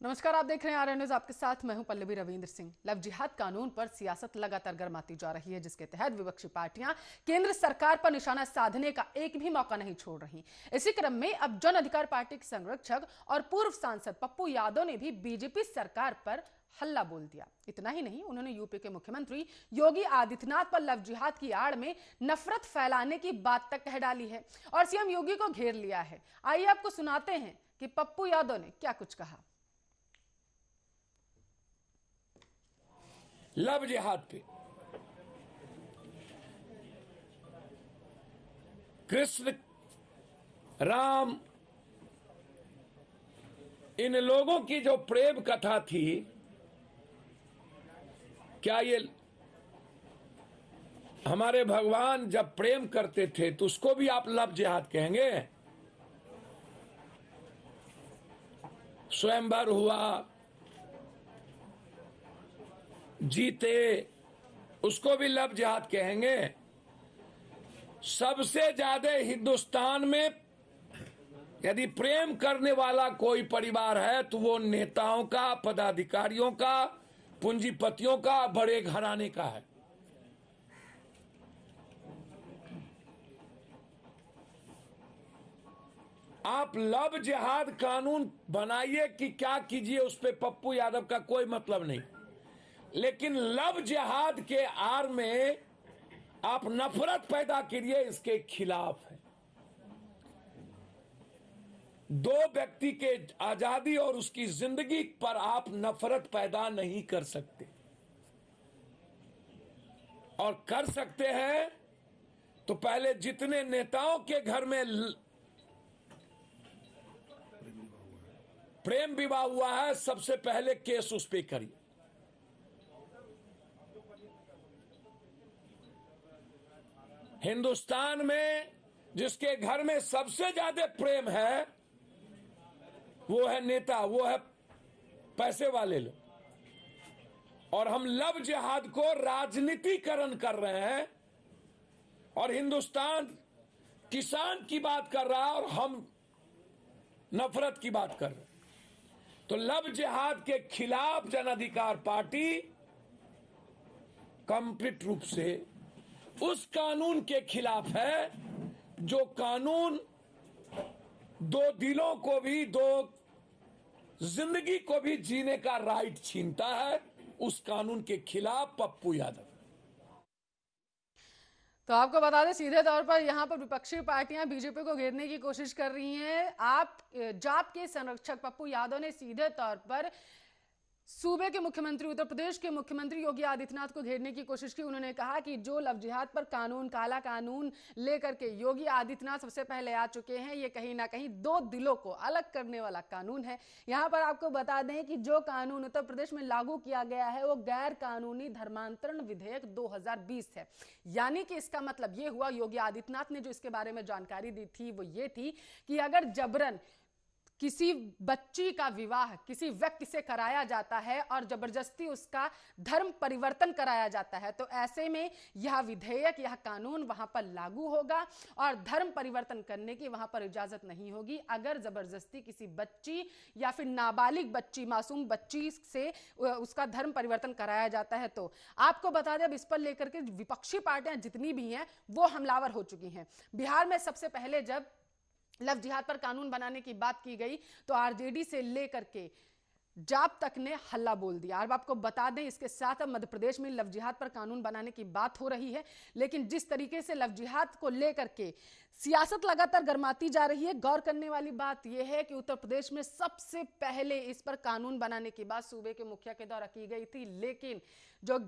नमस्कार, आप देख रहे हैं आरएन न्यूज। आपके साथ मैं हूं पल्लवी रविंद्र सिंह। लव जिहाद कानून पर सियासत लगातार गर्माती जा रही है, जिसके तहत विपक्षी पार्टियां केंद्र सरकार पर निशाना साधने का एक भी मौका नहीं छोड़ रही। इसी क्रम में अब जन अधिकार पार्टी के संरक्षक और पूर्व सांसद पप्पू यादव ने भी बीजेपी सरकार पर हल्ला बोल दिया। इतना ही नहीं, उन्होंने यूपी के मुख्यमंत्री योगी आदित्यनाथ पर लव जिहाद की आड़ में नफरत फैलाने की बात तक कह डाली है और सीएम योगी को घेर लिया है। आइए आपको सुनाते हैं कि पप्पू यादव ने क्या कुछ कहा। लव जिहाद पे कृष्ण, राम, इन लोगों की जो प्रेम कथा थी, क्या ये हमारे भगवान जब प्रेम करते थे तो उसको भी आप लव जिहाद कहेंगे? स्वयंवर हुआ, जीते, उसको भी लव जिहाद कहेंगे? सबसे ज्यादा हिंदुस्तान में यदि प्रेम करने वाला कोई परिवार है तो वो नेताओं का, पदाधिकारियों का, पूंजीपतियों का, बड़े घराने का है। आप लव जिहाद कानून बनाइए कि क्या कीजिए, उस पे पप्पू यादव का कोई मतलब नहीं, लेकिन लव जिहाद के आड़ में आप नफरत पैदा करिए, इसके खिलाफ है। दो व्यक्ति के आजादी और उसकी जिंदगी पर आप नफरत पैदा नहीं कर सकते, और कर सकते हैं तो पहले जितने नेताओं के घर में प्रेम विवाह हुआ है, सबसे पहले केस उस पे करिए। हिंदुस्तान में जिसके घर में सबसे ज्यादा प्रेम है वो है नेता, वो है पैसे वाले लोग, और हम लव जिहाद को राजनीतिकरण कर रहे हैं, और हिंदुस्तान किसान की बात कर रहा है और हम नफरत की बात कर रहे हैं। तो लव जिहाद के खिलाफ जन अधिकार पार्टी कंप्लीट रूप से उस कानून के खिलाफ है जो कानून दो दिलों को भी, दो जिंदगी को भी जीने का राइट छीनता है। उस कानून के खिलाफ पप्पू यादव। तो आपको बता दें, सीधे तौर पर यहां पर विपक्षी पार्टियां बीजेपी को घेरने की कोशिश कर रही हैं। जाप के संरक्षक पप्पू यादव ने सीधे तौर पर सूबे के मुख्यमंत्री, उत्तर प्रदेश के मुख्यमंत्री योगी आदित्यनाथ को घेरने की कोशिश की। उन्होंने कहा कि जो लव जिहाद पर कानून, काला कानून लेकर के योगी आदित्यनाथ सबसे पहले आ चुके हैं, ये कहीं ना कहीं दो दिलों को अलग करने वाला कानून है। यहां पर आपको बता दें कि जो कानून उत्तर प्रदेश में लागू किया गया है वो गैर कानूनी धर्मांतरण विधेयक 2020 है। यानी कि इसका मतलब ये हुआ, योगी आदित्यनाथ ने जो इसके बारे में जानकारी दी थी वो ये थी कि अगर जबरन किसी बच्ची का विवाह किसी व्यक्ति से कराया जाता है और जबरदस्ती उसका धर्म परिवर्तन कराया जाता है, तो ऐसे में यह विधेयक, यह कानून वहां पर लागू होगा और धर्म परिवर्तन करने की वहां पर इजाजत नहीं होगी। अगर जबरदस्ती किसी बच्ची या फिर नाबालिग बच्ची, मासूम बच्ची से उसका धर्म परिवर्तन कराया जाता है। तो आपको बता दें, अब इस पर लेकर के विपक्षी पार्टियां जितनी भी हैं वो हमलावर हो चुकी हैं। बिहार में सबसे पहले जब लव जिहाद पर कानून बनाने की बात की गई तो आरजेडी से लेकर के जाप तक ने हल्ला बोल दिया। अब आपको बता दें, इसके साथ अब मध्य प्रदेश में लव जिहाद पर कानून बनाने की बात हो रही है, लेकिन जिस तरीके से लव जिहाद को लेकर के सियासत लगातार गर्माती जा रही है, गौर करने वाली बात यह है कि उत्तर प्रदेश में सबसे पहले इस पर कानून बनाने की बात सूबे के मुखिया के द्वारा की गई थी, लेकिन जो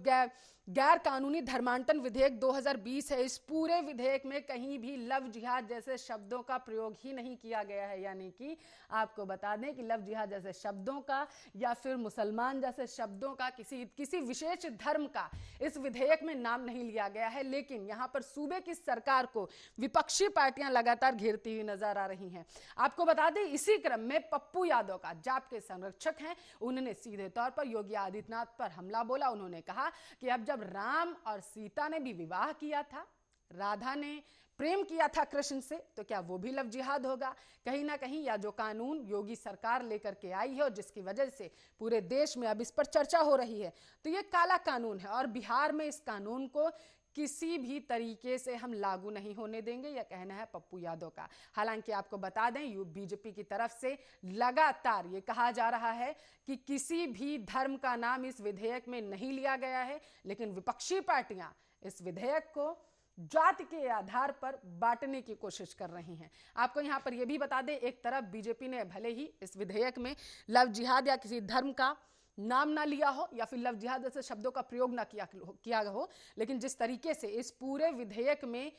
गैर कानूनी धर्मांतरण विधेयक 2020 है, इस पूरे विधेयक में कहीं भी लव जिहाद जैसे शब्दों का प्रयोग ही नहीं किया गया है। यानी कि आपको बता दें कि लव जिहाद जैसे शब्दों का या फिर मुसलमान जैसे शब्दों का, किसी विशेष धर्म का इस विधेयक में नाम नहीं लिया गया है। लेकिन यहां पर सूबे की सरकार को विपक्षी पार्टियां लगातार घेरती हुई नजर आ रही हैं। आपको बता दें, इसी क्रम में पप्पू यादव का, जाप के संरक्षक हैं, उन्होंने सीधे तौर पर योगी आदित्यनाथ पर हमला बोला। उन्होंने कहा कि अब जब राम और सीता ने भी विवाह किया था, राधा ने प्रेम किया था कृष्ण से, तो क्या वो भी लव जिहाद होगा? कहीं ना कहीं या जो कानून योगी सरकार लेकर के आई है और जिसकी वजह से पूरे देश में अब इस पर चर्चा हो रही है, तो ये काला कानून है और बिहार में इस कानून को किसी भी तरीके से हम लागू नहीं होने देंगे, यह कहना है पप्पू यादव का। हालांकि आपको बता दें, बीजेपी की तरफ से लगातार ये कहा जा रहा है कि किसी भी धर्म का नाम इस विधेयक में नहीं लिया गया है, लेकिन विपक्षी पार्टियां इस विधेयक को जाति के आधार पर बांटने की कोशिश कर रही हैं। आपको यहां पर यह भी बता दें, एक तरफ बीजेपी ने भले ही इस विधेयक में लव जिहाद या किसी धर्म का नाम ना लिया हो या फिर लव जिहाद जैसे शब्दों का प्रयोग ना किया हो, लेकिन जिस तरीके से इस पूरे विधेयक में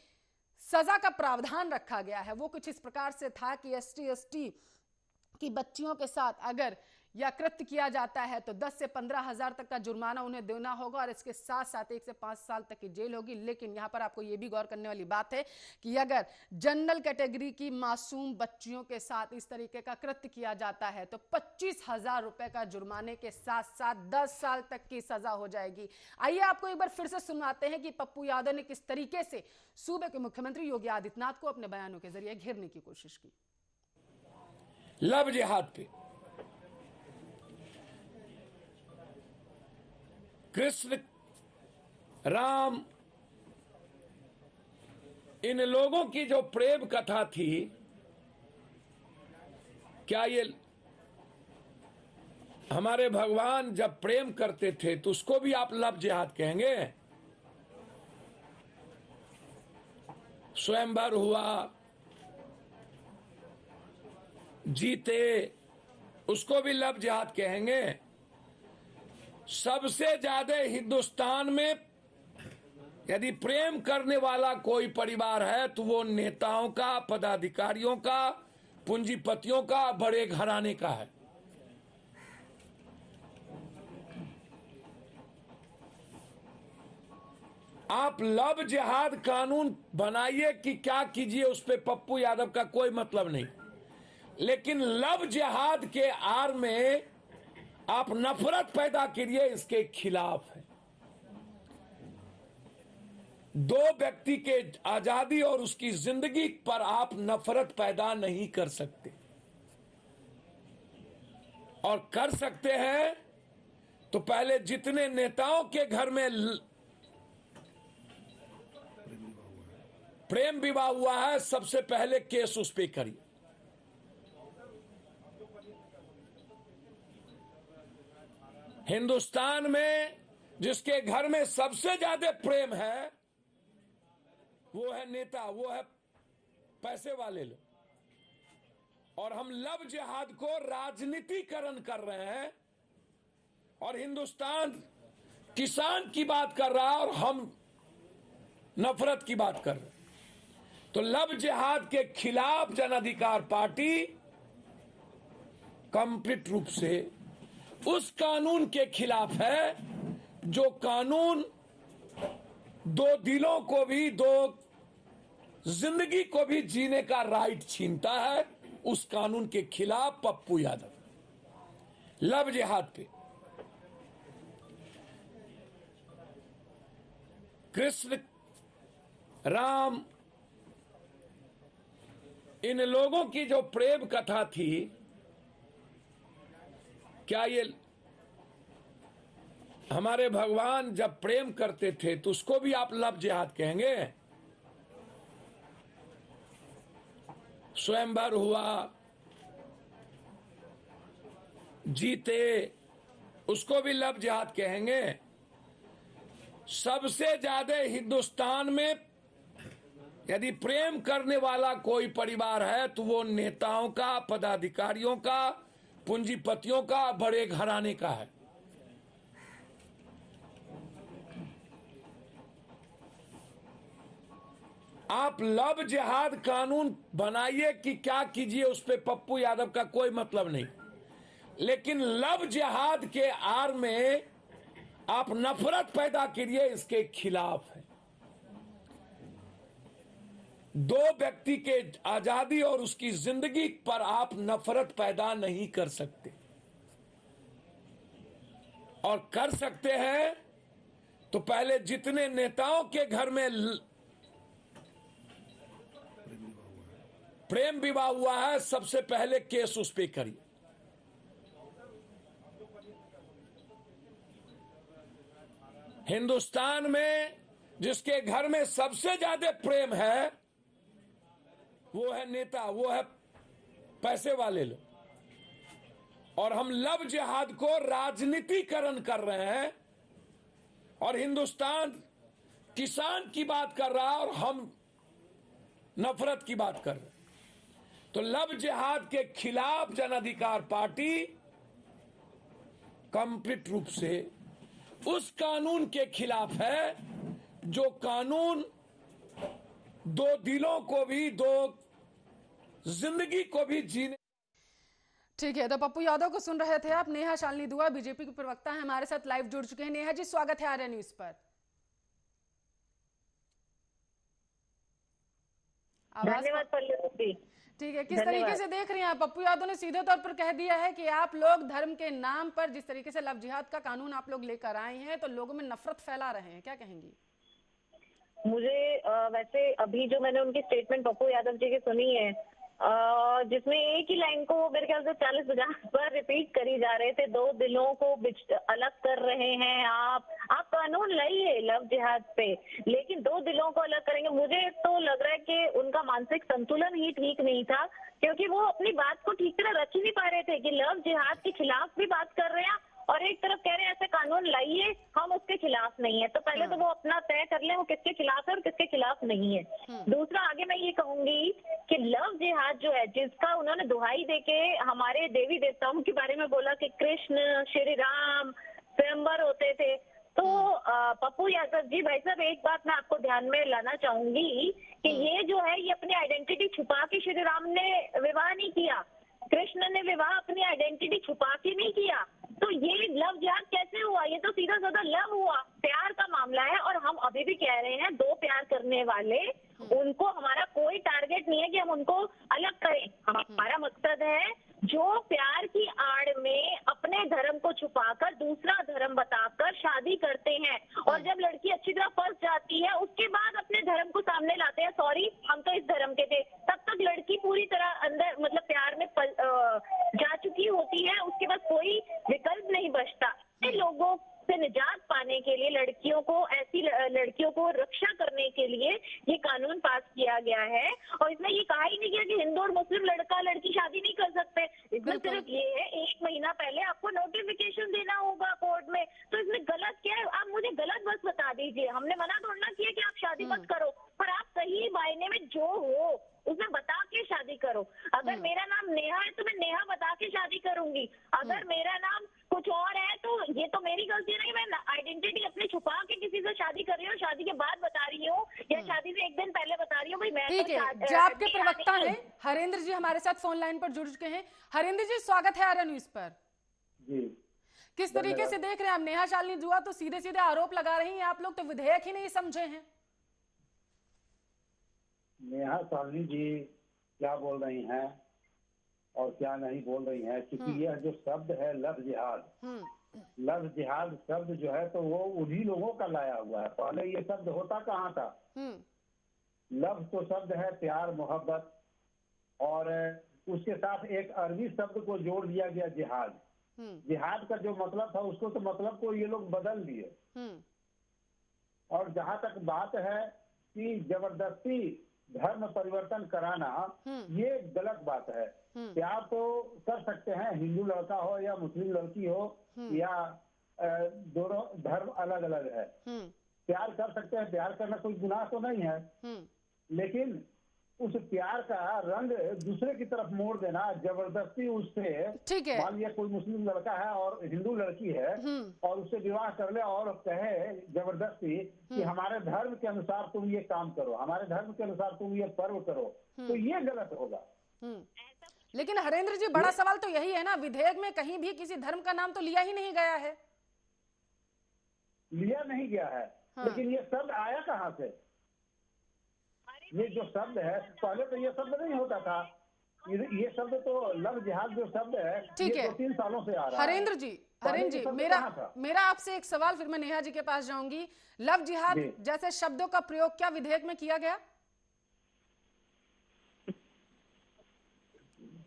सजा का प्रावधान रखा गया है वो कुछ इस प्रकार से था कि एसटी की बच्चियों के साथ अगर या कृत्य किया जाता है तो 10 से 15 हजार तक का जुर्माना उन्हें देना होगा और इसके साथ साथ 1 से 5 साल तक की जेल होगी। लेकिन यहां पर आपको यह भी गौर करने वाली बात है कि अगर जनरल कैटेगरी की मासूम बच्चियों के साथ इस तरीके का कृत्य किया जाता है तो 25,000 रुपए का जुर्माने के साथ साथ 10 साल तक की सजा हो जाएगी। आइए आपको एक बार फिर से सुनाते हैं कि पप्पू यादव ने किस तरीके से सूबे के मुख्यमंत्री योगी आदित्यनाथ को अपने बयानों के जरिए घेरने की कोशिश की। लव जिहाद पे कृष्ण, राम, इन लोगों की जो प्रेम कथा थी, क्या ये हमारे भगवान जब प्रेम करते थे तो उसको भी आप लव जिहाद कहेंगे? स्वयंवर हुआ, जीते, उसको भी लव जिहाद कहेंगे? सबसे ज्यादा हिंदुस्तान में यदि प्रेम करने वाला कोई परिवार है तो वो नेताओं का, पदाधिकारियों का, पूंजीपतियों का, बड़े घराने का है। आप लव जिहाद कानून बनाइए कि क्या कीजिए, उस पे पप्पू यादव का कोई मतलब नहीं, लेकिन लव जिहाद के आड़ में आप नफरत पैदा करिए, इसके खिलाफ है। दो व्यक्ति के आजादी और उसकी जिंदगी पर आप नफरत पैदा नहीं कर सकते, और कर सकते हैं तो पहले जितने नेताओं के घर में प्रेम विवाह हुआ है सबसे पहले केस उस पे करिए। हिंदुस्तान में जिसके घर में सबसे ज्यादा प्रेम है वो है नेता, वो है पैसे वाले लोग, और हम लव जिहाद को राजनीतिकरण कर रहे हैं और हिंदुस्तान किसान की बात कर रहा है और हम नफरत की बात कर रहे हैं। तो लव जिहाद के खिलाफ जन अधिकार पार्टी कंप्लीट रूप से उस कानून के खिलाफ है जो कानून दो दिलों को भी, दो जिंदगी को भी जीने का राइट छीनता है। उस कानून के खिलाफ पप्पू यादव लव जिहाद पे कृष्ण, राम, इन लोगों की जो प्रेम कथा थी, क्या ये हमारे भगवान जब प्रेम करते थे तो उसको भी आप लव जिहाद कहेंगे? स्वयंवर हुआ, जीते, उसको भी लव जिहाद कहेंगे? सबसे ज्यादा हिंदुस्तान में यदि प्रेम करने वाला कोई परिवार है तो वो नेताओं का, पदाधिकारियों का, पूंजीपतियों का, बड़े घराने का है। आप लव जिहाद कानून बनाइए कि क्या कीजिए, उस पे पप्पू यादव का कोई मतलब नहीं, लेकिन लव जिहाद के आड़ में आप नफरत पैदा करिए, इसके खिलाफ है। दो व्यक्ति के आजादी और उसकी जिंदगी पर आप नफरत पैदा नहीं कर सकते, और कर सकते हैं तो पहले जितने नेताओं के घर में प्रेम विवाह हुआ है, सबसे पहले केस उस पे करिए। हिंदुस्तान में जिसके घर में सबसे ज्यादा प्रेम है वो है नेता, वो है पैसे वाले लोग। और हम लव जिहाद को राजनीतिकरण कर रहे हैं और हिंदुस्तान किसान की बात कर रहा है और हम नफरत की बात कर रहे हैं। तो लव जिहाद के खिलाफ जन अधिकार पार्टी कंप्लीट रूप से उस कानून के खिलाफ है जो कानून दो दिलों को भी, दो जिंदगी को भी जीने। ठीक है, तो पप्पू यादव को सुन रहे थे आप। नेहा शालिनी दुआ बीजेपी के प्रवक्ता हैं, हमारे साथ लाइव जुड़ चुके हैं। नेहा जी, स्वागत है आर्या न्यूज पर। धन्यवाद पल्लवी। ठीक है, किस तरीके से देख रही हैं आप? पप्पू यादव ने सीधे तौर पर कह दिया है कि आप लोग धर्म के नाम पर जिस तरीके से लव जिहाद का कानून आप लोग लेकर आए हैं तो लोगों में नफरत फैला रहे हैं, क्या कहेंगी? मुझे वैसे अभी जो मैंने उनकी स्टेटमेंट पप्पू यादव जी की सुनी है, जिसमें एक ही लाइन को मेरे ख्याल से 40-50 बार रिपीट करी जा रहे थे, दो दिलों को अलग कर रहे हैं आप कानून लाइए लव जिहाद पे, लेकिन दो दिलों को अलग करेंगे। मुझे तो लग रहा है कि उनका मानसिक संतुलन ही ठीक नहीं था, क्योंकि वो अपनी बात को ठीक तरह रख ही नहीं पा रहे थे कि लव जिहाद के खिलाफ भी बात कर रहे हैं और एक तरफ कह रहे हैं ऐसे कानून लाइए, हम उसके खिलाफ नहीं है। तो पहले तो वो अपना तय कर लें वो किसके खिलाफ है और किसके खिलाफ नहीं है। दूसरा, आगे मैं ये कहूंगी कि लव जिहाद जो है, जिसका उन्होंने दुहाई देके हमारे देवी देवताओं के बारे में बोला कि कृष्ण, श्री राम स्वयंवर होते थे, तो पप्पू यादव जी, भाई साहब, एक बात मैं आपको ध्यान में लाना चाहूंगी कि ये जो है, ये अपनी आइडेंटिटी छुपा के श्री राम ने विवाह नहीं किया, कृष्ण ने विवाह अपनी आइडेंटिटी छुपा के नहीं किया। तो ये लव जिहाद कैसे हुआ? ये तो सीधा साधा लव हुआ, प्यार का मामला है। और हम अभी भी कह रहे हैं, दो प्यार करने वाले, उनको हमारा कोई टारगेट नहीं है कि हम उनको अलग करें। हमारा मकसद है जो प्यार की आड़ में अपने धर्म को छुपाकर दूसरा धर्म बताकर शादी करते हैं और जब लड़की अच्छी तरह फंस जाती है उसके बाद अपने धर्म को सामने लाते हैं, सॉरी हम तो इस धर्म के थे, तब तक लड़की पूरी तरह अंदर मतलब प्यार में जा चुकी होती है, उसके बाद कोई विकल्प नहीं बचता। लोगों से निजात पाने के लिए, लड़कियों को, ऐसी लड़कियों को रक्षा करने के लिए ये कानून पास किया गया है। और इसमें ये कहा ही नहीं गया कि हिंदू और मुस्लिम लड़का लड़की शादी नहीं कर सकते। इसमें सिर्फ ये है, 1 महीना पहले आपको नोटिफिकेशन देना होगा कोर्ट में। तो इसमें गलत क्या है? आप मुझे गलत बस बता दीजिए। हमने मना थोड़ा ना किया कि आप शादी मत करो, पर आप सही मायने में जो हो उसमें बता के शादी करो। अगर मेरा नाम नेहा है तो मैं नेहा बता के शादी करूंगी। अगर मेरा नाम कुछ और है तो ये तो मेरी गलती नहीं, मैं आइडेंटिटी अपनी छुपा के किसी से शादी कर रही हूँ, शादी के बाद बता रही हूँ या शादी से 1 दिन पहले बता रही हूँ। भाई मैं ठीक है, जो आपके प्रवक्ता हैं हरेंद्र जी हमारे साथ फोन लाइन पर जुड़ चुके हैं। हरेंद्र जी, स्वागत है आर्या न्यूज पर। जी, किस तरीके से देख रहे हैं आप? नेहा शालिनी दुआ तो सीधे सीधे आरोप लगा रही हैं, आप लोग तो विधेयक ही नहीं समझे हैं। नेहा शालिनी जी क्या बोल रही हैं और क्या नहीं बोल रही हैं, क्योंकि यह जो शब्द है लव जिहाद, लव जिहाद शब्द जो है तो वो उन्हीं लोगों का लाया हुआ है। पहले ये शब्द होता कहाँ था? लव तो शब्द है प्यार, मोहब्बत, और उसके साथ एक अरबी शब्द को जोड़ दिया गया जिहाद। जिहाद का जो मतलब था उसको तो मतलब को ये लोग बदल दिए। और जहाँ तक बात है कि जबरदस्ती धर्म परिवर्तन कराना, ये गलत बात है। प्यार तो कर सकते हैं, हिंदू लड़का हो या मुस्लिम लड़की हो या दोनों धर्म अलग अलग है, प्यार कर सकते हैं, प्यार करना कोई गुनाह तो नहीं है। लेकिन उस प्यार का रंग दूसरे की तरफ मोड़ देना, जबरदस्ती उससे, मान लिया कोई मुस्लिम लड़का है और हिंदू लड़की है और उससे विवाह कर ले और कहे जबरदस्ती कि हमारे धर्म के अनुसार तुम ये काम करो, हमारे धर्म के अनुसार तुम ये पर्व करो, तो ये गलत होगा। लेकिन हरेंद्र जी, बड़ा सवाल तो यही है ना, विधेयक में कहीं भी किसी धर्म का नाम तो लिया ही नहीं गया है। लिया नहीं गया है, लेकिन ये शब्द आया कहाँ से? ये जो शब्द है, पहले तो ये शब्द नहीं होता था। ये शब्द तो लव जिहाद जो शब्द है, ठीक है, 2-3 सालों से आ रहा है। हरेंद्र जी, मेरा आपसे एक सवाल, फिर मैं नेहा जी के पास जाऊंगी। लव जिहाद जैसे शब्दों का प्रयोग क्या विधेयक में किया गया?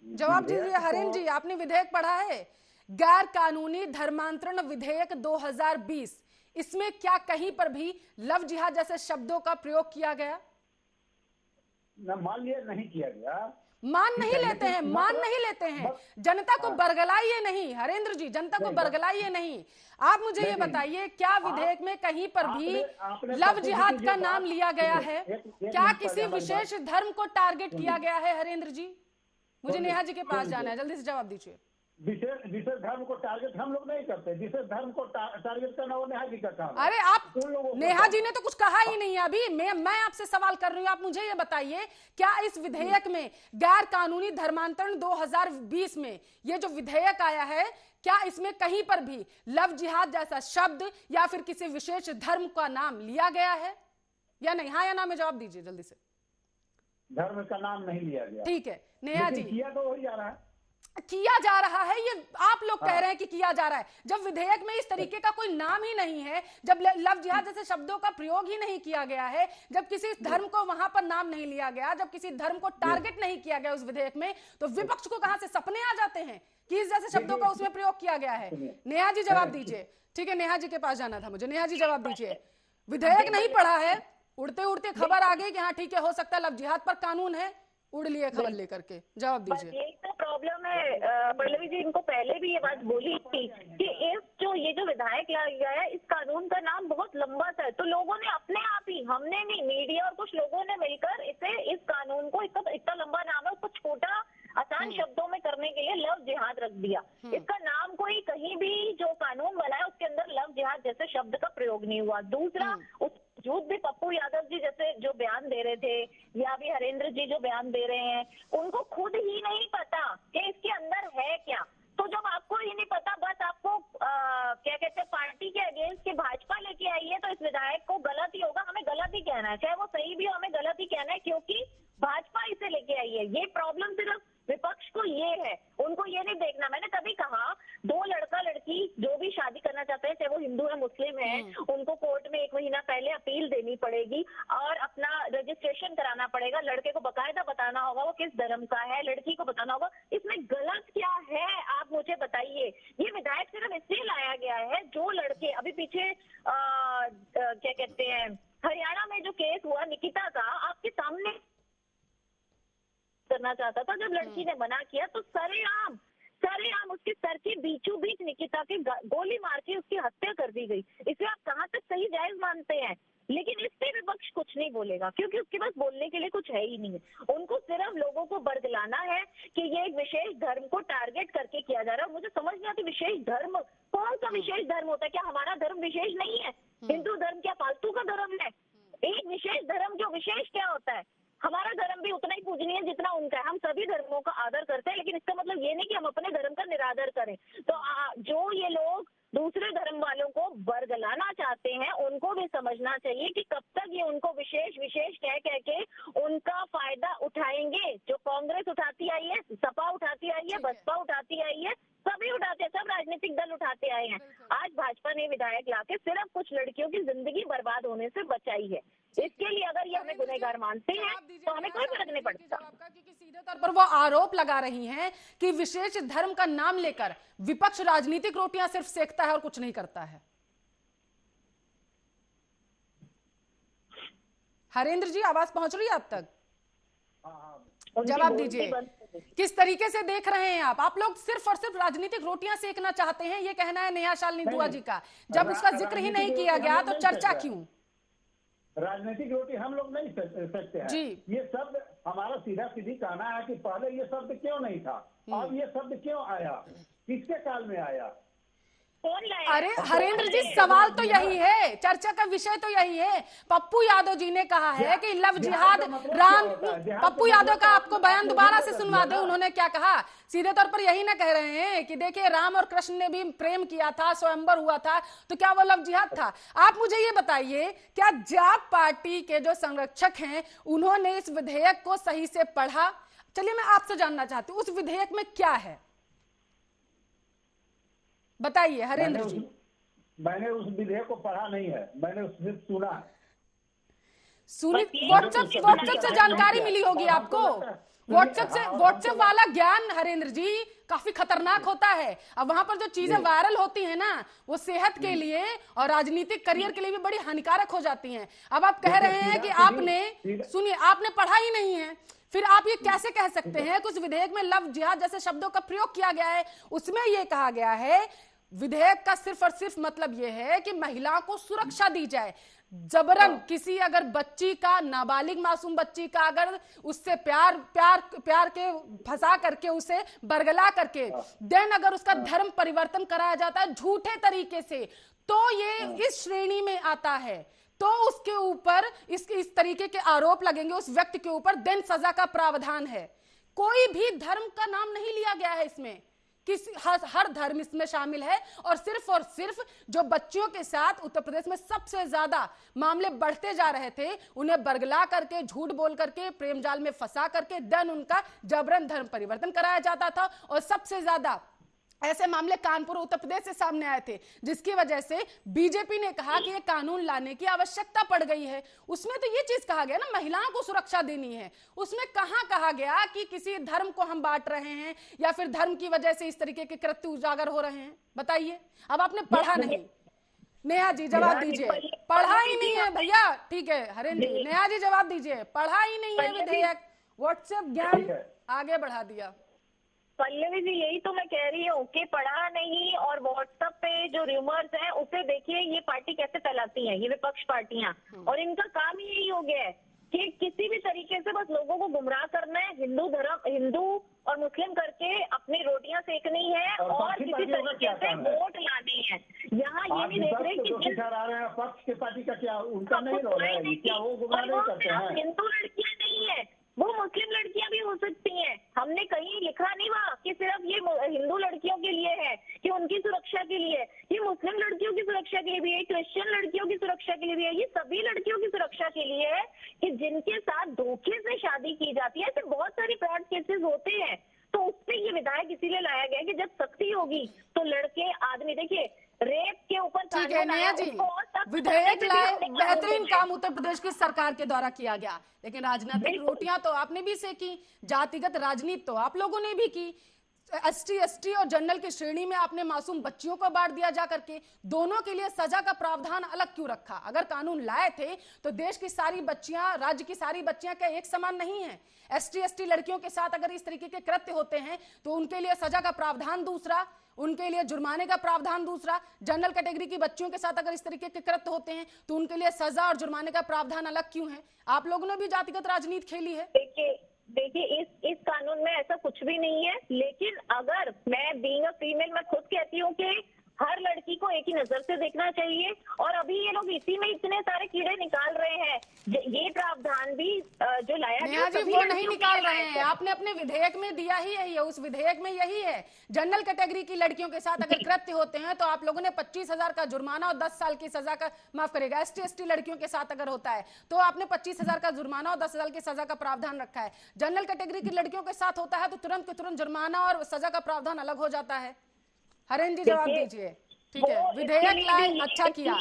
जवाब दीजिए हरेंद्र जी, आपने विधेयक पढ़ा है, गैर कानूनी धर्मांतरण विधेयक 2020, इसमें क्या कहीं पर भी लव जिहाद जैसे शब्दों का प्रयोग किया गया? मान लिया नहीं किया गया, मान नहीं लेते हैं, मान नहीं लेते हैं, जनता को बरगलाइए नहीं हरेंद्र जी, जनता को बरगलाइए नहीं। आप मुझे ये बताइए, क्या विधेयक में कहीं पर भी लव जिहाद का नाम लिया गया है? क्या किसी विशेष धर्म को टारगेट किया गया है हरेंद्र जी? मुझे नेहा जी के पास जाना है, जल्दी से जवाब दीजिए। विशेष धर्म को टारगेट हम लोग नहीं करते, विशेष धर्म को टारगेट करना वो नेहा जी का काम है। अरे आप, नेहा जी ने तो कुछ कहा ही नहीं अभी, मैं आपसे सवाल कर रही हूँ, आप मुझे ये बताइए, क्या इस विधेयक में गैर कानूनी धर्मांतरण 2020 में ये जो विधेयक आया है, क्या इसमें कहीं पर भी लव जिहाद जैसा शब्द या फिर किसी विशेष धर्म का नाम लिया गया है या नहीं? हाँ या ना में जवाब दीजिए जल्दी से। धर्म का नाम नहीं लिया गया। ठीक है नेहा जी, किया तो हो जा रहा है, किया जा रहा है, ये आप लोग कह रहे हैं कि किया जा रहा है, जब विधेयक में इस तरीके का कोई नाम ही नहीं है, जब लव जिहाद जैसे शब्दों का प्रयोग ही नहीं किया गया है, जब किसी धर्म को वहां पर नाम नहीं लिया गया, जब किसी धर्म को टारगेट नहीं किया गया उस विधेयक में, तो विपक्ष को कहां से सपने आ जाते हैं कि इस जैसे शब्दों का उसमें प्रयोग किया गया है? नेहा जी जवाब दीजिए। ठीक है, नेहा जी के पास जाना था मुझे, नेहा जी जवाब दीजिए। विधेयक नहीं पढ़ा है, उड़ते उड़ते खबर आ गई कि हाँ ठीक है, हो सकता है लव जिहाद पर कानून है, उड़ लिए खबर लेकर के, जवाब दीजिए। यही तो प्रॉब्लम है पल्लवी जी, इनको पहले भी ये बात बोली थी कि ये जो विधायक लाया गया है, इस कानून का नाम बहुत लंबा सा है, तो लोगों ने अपने आप ही, हमने नहीं, मीडिया और कुछ लोगों ने मिलकर इस कानून को, इतना लंबा नाम है, उसको छोटा आसान शब्दों में करने के लिए लव जिहाद रख दिया। इसका नाम कोई कहीं भी जो कानून बना है उसके अंदर लव जिहाद जैसे शब्द का प्रयोग नहीं हुआ। दूसरा, उस झूठ भी पप्पू यादव जी जैसे जो बयान दे रहे थे, या भी हरेंद्र जी जो बयान दे रहे हैं, उनको खुद ही नहीं पता कि इसके अंदर है क्या। तो जब आपको ही नहीं पता, बस आपको क्या कहते हैं, पार्टी के अगेंस्ट के भाजपा लेके आई है, तो इस विधायक को गलत ही होगा, हमें गलत ही कहना है, चाहे वो सही भी हो, हमें गलत ही कहना है, क्योंकि भाजपा इसे लेके आई है। ये प्रॉब्लम सिर्फ विपक्ष को ये है, उनको ये नहीं देखना। मैंने तभी कहा, दो लड़का लड़की जो भी शादी करना चाहते हैं, चाहे वो हिंदू है मुस्लिम है, उनको कोर्ट में 1 महीना पहले अपील देनी पड़ेगी और अपना रजिस्ट्रेशन कराना पड़ेगा। लड़के को बकायदा बताना होगा वो किस धर्म का है, लड़की को बताना होगा। इसमें गलत क्या है, आप मुझे बताइए। ये विधायक सिर्फ इसलिए लाया गया है, जो लड़के अभी पीछे क्या कहते हैं, हरियाणा में जो केस हुआ निकिता का, आपके सामने करना चाहता था, जब लड़की ने मना किया तो सरेआम उसके सर के बीचों बीच निकिता के गोली मार के उसकी हत्या कर दी गई। इसे आप कहां तक सही जायज मानते हैं? लेकिन इस पे विपक्ष कुछ नहीं बोलेगा, क्योंकि उसके पास बोलने के लिए कुछ है ही नहीं है। उनको सिर्फ लोगों को बरगलाना है कि ये एक विशेष धर्म को टारगेट करके किया जा रहा है। मुझे समझ नहीं आती, विशेष धर्म कौन सा विशेष धर्म होता है? क्या हमारा धर्म विशेष नहीं है? हिंदू धर्म क्या फालतू का धर्म है? एक विशेष धर्म जो विशेष क्या होता है? हमारा धर्म भी उतना ही पूजनीय जितना उनका है। हम सभी धर्मों का आदर करते हैं, लेकिन इसका मतलब ये नहीं कि हम अपने धर्म का निरादर करें। तो जो ये लोग दूसरे धर्म वालों को बरगलाना चाहते हैं, उनको भी समझना चाहिए कि कब तक ये उनको विशेष कह के उनका फायदा उठाएंगे। जो कांग्रेस उठाती आई है, सपा उठाती आई है, बसपा उठाती आई है, सभी उठाते हैं, सब राजनीतिक दल उठाते आए हैं। आज भाजपा ने विधायक लाके सिर्फ कुछ लड़कियों की जिंदगी बर्बाद होने से बचाई है। इसके लिए अगर ये हमें गुनहगार मानते हैं तो हमें कोई फर्क नहीं पड़ता। क्योंकि सीधे तौर पर वो आरोप लगा रही हैं कि विशेष धर्म का नाम लेकर विपक्ष राजनीतिक रोटियां सिर्फ सेकता है और कुछ नहीं करता है। हरेंद्र जी, आवाज पहुंच रही है आप तक? जवाब दीजिए, किस तरीके से देख रहे हैं आप लोग सिर्फ और सिर्फ राजनीतिक रोटियां सेकना चाहते हैं, ये कहना है नेहा शालिनी दुआ जी का। जब उसका जिक्र ही नहीं किया गया तो चर्चा क्यों? राजनीतिक रोटी हम लोग नहीं सकते हैं जी। ये शब्द हमारा सीधा सीधी कहना है कि पहले ये शब्द क्यों नहीं था, अब ये शब्द क्यों आया, किसके काल में आया? अरे हरेंद्र जी, सवाल तो यही है, चर्चा का विषय तो यही है। पप्पू यादव जी ने कहा है कि लव जिहाद राम, पप्पू यादव का आपको बयान दोबारा से सुनवा दे, उन्होंने क्या कहा? सीधे तौर पर यही ना कह रहे हैं कि देखिए राम और कृष्ण ने भी प्रेम किया था, स्वयंवर हुआ था, तो क्या वो लव जिहाद था? आप मुझे ये बताइए, क्या जाप पार्टी के जो संरक्षक हैं उन्होंने इस विधेयक को सही से पढ़ा? चलिए मैं आपसे जानना चाहती हूँ, उस विधेयक में क्या है, बताइए हरेंद्र जी। मैंने उस विधेयक को पढ़ा नहीं है, मैंने सिर्फ सुना है। व्हाट्सएप से जानकारी मिली होगी आपको, व्हाट्सएप वाला ज्ञान हरेंद्र जी काफी खतरनाक होता है। अब वहां पर जो चीजें वायरल होती है ना, वो सेहत के लिए और राजनीतिक करियर के लिए भी बड़ी हानिकारक हो जाती हैं। अब आप कह रहे हैं कि आपने, सुनिए, आपने पढ़ा ही नहीं है, फिर आप ये कैसे कह सकते हैं कि उस विधेयक में लव जिहाद जैसे शब्दों का प्रयोग किया गया है? उसमें यह कहा गया है, विधेयक का सिर्फ और सिर्फ मतलब यह है कि महिला को सुरक्षा दी जाए। जबरन किसी अगर बच्ची का, नाबालिग मासूम बच्ची का अगर उससे प्यार के फंसा करके उसे बरगला करके देन अगर उसका धर्म परिवर्तन कराया जाता है झूठे तरीके से, तो ये इस श्रेणी में आता है। तो उसके ऊपर इस तरीके के आरोप लगेंगे उस व्यक्ति के ऊपर, देन सजा का प्रावधान है। कोई भी धर्म का नाम नहीं लिया गया है इसमें, हर धर्म इसमें शामिल है। और सिर्फ जो बच्चियों के साथ उत्तर प्रदेश में सबसे ज्यादा मामले बढ़ते जा रहे थे, उन्हें बरगला करके, झूठ बोल करके, प्रेम जाल में फंसा करके देन उनका जबरन धर्म परिवर्तन कराया जाता था। और सबसे ज्यादा ऐसे मामले कानपुर उत्तर प्रदेश से सामने आए थे, जिसकी वजह से बीजेपी ने कहा कि ये कानून लाने की आवश्यकता पड़ गई है। उसमें तो ये चीज कहा गया ना, महिलाओं को सुरक्षा देनी है। उसमें कहां कहा गया कि किसी धर्म को हम बांट रहे हैं या फिर धर्म की वजह से इस तरीके के कृत्य उजागर हो रहे हैं? बताइए। अब आपने पढ़ा नहीं। नेहा जी जवाब दीजिए। पढ़ा ही नहीं है भैया, ठीक है हरेंद्र जी। नेहा जी जवाब दीजिए। पढ़ा ही नहीं है विधेयक, व्हाट्सएप ज्ञान आगे बढ़ा दिया। पल्लवी जी, यही तो मैं कह रही हूँ कि पढ़ा नहीं, और व्हाट्सएप पे जो र्यूमर्स हैं उसे देखिए ये पार्टी कैसे फैलाती है, ये विपक्ष पार्टियां, और इनका काम ही यही हो गया है कि किसी भी तरीके से बस लोगों को गुमराह करना है, हिंदू और मुस्लिम करके अपनी रोटियां सेकनी है और किसी तरीके से वोट लाने हैं। यहाँ ये नहीं देख रहे कि पक्ष के पार्टी का क्या उनका नहीं रोल है, क्या वो गुमराह नहीं करते हैं? हिंदू लड़कियां नहीं है, वो मुस्लिम लड़कियां भी हो सकती हैं। हमने कहीं लिखा नहीं वहाँ कि सिर्फ ये हिंदू लड़कियों के लिए है, कि उनकी सुरक्षा के लिए, ये मुस्लिम लड़कियों की सुरक्षा के लिए भी है, क्रिश्चियन लड़कियों की सुरक्षा के लिए भी है, ये सभी लड़कियों की सुरक्षा के लिए है कि जिनके साथ धोखे से शादी की जाती है। ऐसे बहुत सारी फ्रॉड केसेस होते हैं। तो उससे ये विधायक इसीलिए लाया गया कि जब सख्ती होगी तो लड़के, आदमी, देखिए रेप के ऊपर, ठीक है नेहा जी, विधेयक लाए, बेहतरीन काम उत्तर प्रदेश की सरकार के द्वारा किया गया, लेकिन राजनीतिक रोटियां तो आपने भी सेकी, जातिगत राजनीति तो आप लोगों ने भी की। एसटी और जनरल की श्रेणी में आपने मासूम बच्चियों को बांट दिया जा करके। दोनों के लिए सजा का प्रावधान अलग क्यों रखा? अगर कानून लाए थे तो देश की सारी बच्चियां, राज्य की सारी बच्चियां क्या एक समान नहीं है? एसटी लड़कियों के साथ अगर इस तरीके के कृत्य होते हैं तो उनके लिए सजा का प्रावधान दूसरा, उनके लिए जुर्माने का प्रावधान दूसरा। जनरल कैटेगरी की बच्चियों के साथ अगर इस तरीके के कृत्य होते हैं तो उनके लिए सजा और जुर्माने का प्रावधान अलग क्यों है? आप लोगों ने भी जातिगत राजनीति खेली है। देखिए इस कानून में ऐसा कुछ भी नहीं है, लेकिन अगर मैं बीइंग अ फीमेल, मैं खुद कहती हूँ कि हर लड़की को एक ही नजर से देखना चाहिए। और अभी ये लोग इसी में इतने सारे कीड़े निकाल रहे हैं। ये प्रावधान भी जो लाया नेहा जी वो नहीं निकाल रहे हैं, आपने अपने विधेयक में दिया ही है, उस विधेयक में यही है। जनरल कैटेगरी की लड़कियों के साथ अगर कृत्य होते हैं तो आप लोगों ने 25,000 का जुर्माना और 10 साल की सजा का, माफ करेगा, एसटी लड़कियों के साथ अगर होता है तो आपने 25,000 का जुर्माना और 10 साल की सजा का प्रावधान रखा है। जनरल कैटेगरी की लड़कियों के साथ होता है तो तुरंत के तुरंत जुर्माना और सजा का प्रावधान अलग हो जाता है। हरेंद्र जी जवाब दीजिए। ठीक है, विधेयक लाए, अच्छा किया।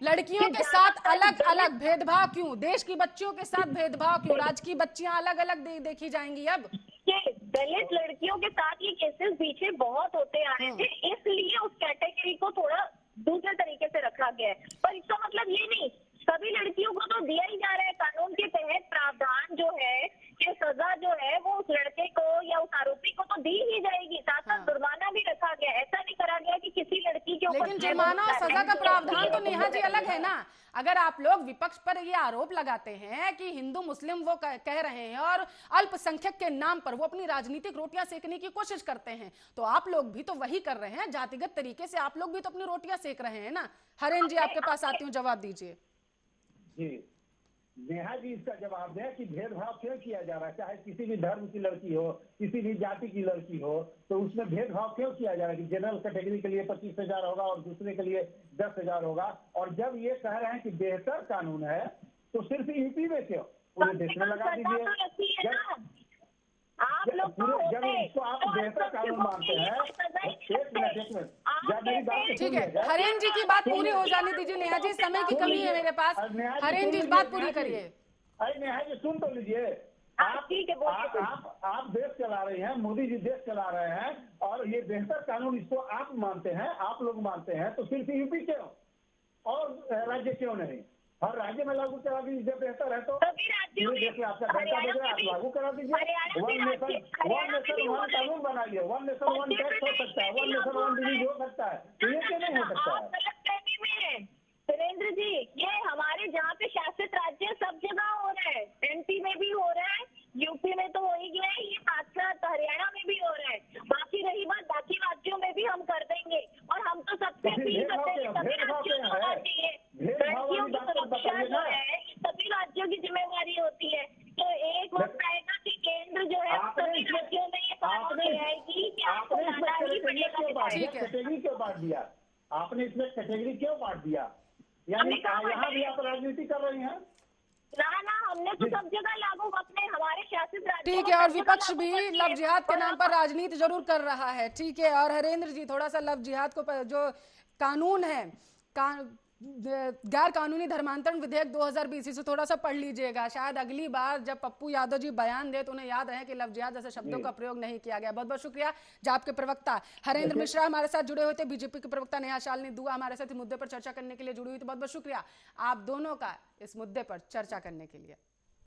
लड़कियों के साथ अलग अलग भेदभाव क्यों? देश की बच्चियों के साथ भेदभाव क्यों? राज्य की बच्चियां अलग अलग देखी जाएंगी। अब दलित लड़कियों के साथ ये केसेस पीछे बहुत होते आ रहे थे, इसलिए उस कैटेगरी को थोड़ा दूसरे तरीके से रखा गया है। पर इसका मतलब ये नहीं, सभी लड़कियों को तो दिया ही जा रहा है। कानून के तहत प्रावधान जो है कि सजा जो है वो उस लड़के को या उस आरोपी को तो दी ही जाएगी, साथ साथ जुर्माना भी रखा गया। ऐसा नहीं करा गया कि किसी लड़की के ऊपर, लेकिन जुर्माना और सजा का प्रावधान तो नेहा जी अलग है ना। अगर आप लोग विपक्ष पर ये आरोप लगाते हैं कि हिंदू मुस्लिम वो कह रहे हैं और अल्पसंख्यक के नाम पर वो अपनी राजनीतिक रोटियां सेकने की कोशिश करते हैं, तो आप लोग भी तो वही कर रहे हैं। जातिगत तरीके से आप लोग भी तो अपनी रोटियां सेक रहे हैं ना। हरेंद्र जी आपके पास आती हूँ, जवाब दीजिए। जी नेहा जी इसका जवाब दें कि भेदभाव क्यों किया जा रहा है? चाहे किसी भी धर्म की लड़की हो, किसी भी जाति की लड़की हो, तो उसमें भेदभाव क्यों किया जा रहा है कि जनरल कैटेगरी के लिए 25,000 होगा और दूसरे के लिए 10,000 होगा? और जब ये कह रहे हैं कि बेहतर कानून है तो सिर्फ यूपी में क्यों, पूरे देश में लगा दीजिए। आप लोग जब इसको आप बेहतर कानून मानते हैं, एक मिनट जब मेरी बात, ठीक है, हरेंद्र जी की बात पूरी हो जाने दीजिए। नेहा जी समय की कमी है मेरे पास, हरेंद्र जी बात पूरी करिए। अरे नेहा जी सुन तो लीजिए, ठीक है, बोलिए। आप देश चला रही हैं, मोदी जी देश चला रहे हैं, और ये बेहतर कानून इसको आप मानते हैं, आप लोग मानते हैं, तो सिर्फ यूपी क्यों और राज्य क्यों नहीं? हर राज्य में लागू करा दीजिए, बेहतर है तो सभी राज्यों में, देश में आपका बेहतर बज रहा है, आप लागू करा दीजिए। वन नेशन वन कानून बनाइए, वन नेशन वन टैक्स हो सकता है, वन नेशन वन डिवीज हो सकता है, तो ये क्यों नहीं हो सकता है? गलतफहमी में है सुरेंद्र जी, ये हमारे जहाँ पे शासित राज्य सब जगह हो रहा है, एमपी में भी हो रहा है, यूपी में तो हो ही गया है, ये साथ साथ हरियाणा में भी हो रहा है। बाकी रही बात, बाकी राज्यों में भी हम कर देंगे, और हम तो सबसे अपील करते हैं सभी राज्यों को होना चाहिए। लड़कियों की सुरक्षा जो है सभी राज्यों की जिम्मेवारी होती है, तो एक वक्त आएगा कि केंद्र जो है सभी राज्यों में ये कानून ले आएगी कि आपको लाना ही पड़ेगा। कैटेगरी क्यों बांट दिया आपने? इसमें कैटेगरी क्यों बांट दिया? यानी यहाँ भी आप राजनीति कर रही हैं? ना, हमने तो सब जगह लागू अपने हमारे शासित राज्य। ठीक है, और विपक्ष भी लव जिहाद के नाम पर राजनीति जरूर कर रहा है। ठीक है, और हरेंद्र जी थोड़ा सा लव जिहाद को जो कानून है, गैर कानूनी धर्मांतरण विधेयक 2020 से थोड़ा सा पढ़ लीजिएगा, शायद अगली बार जब पप्पू यादव जी बयान दे तो उन्हें याद रहे कि लव जिहाद जैसे शब्दों का प्रयोग नहीं किया गया। बहुत बहुत शुक्रिया। जाप के प्रवक्ता हरेंद्र मिश्रा हमारे साथ जुड़े हुए थे, बीजेपी के प्रवक्ता नेहा शालिनी दुआ हमारे साथ इस मुद्दे पर चर्चा करने के लिए जुड़ी हुई थी। बहुत बहुत शुक्रिया आप दोनों का इस मुद्दे पर चर्चा करने के लिए।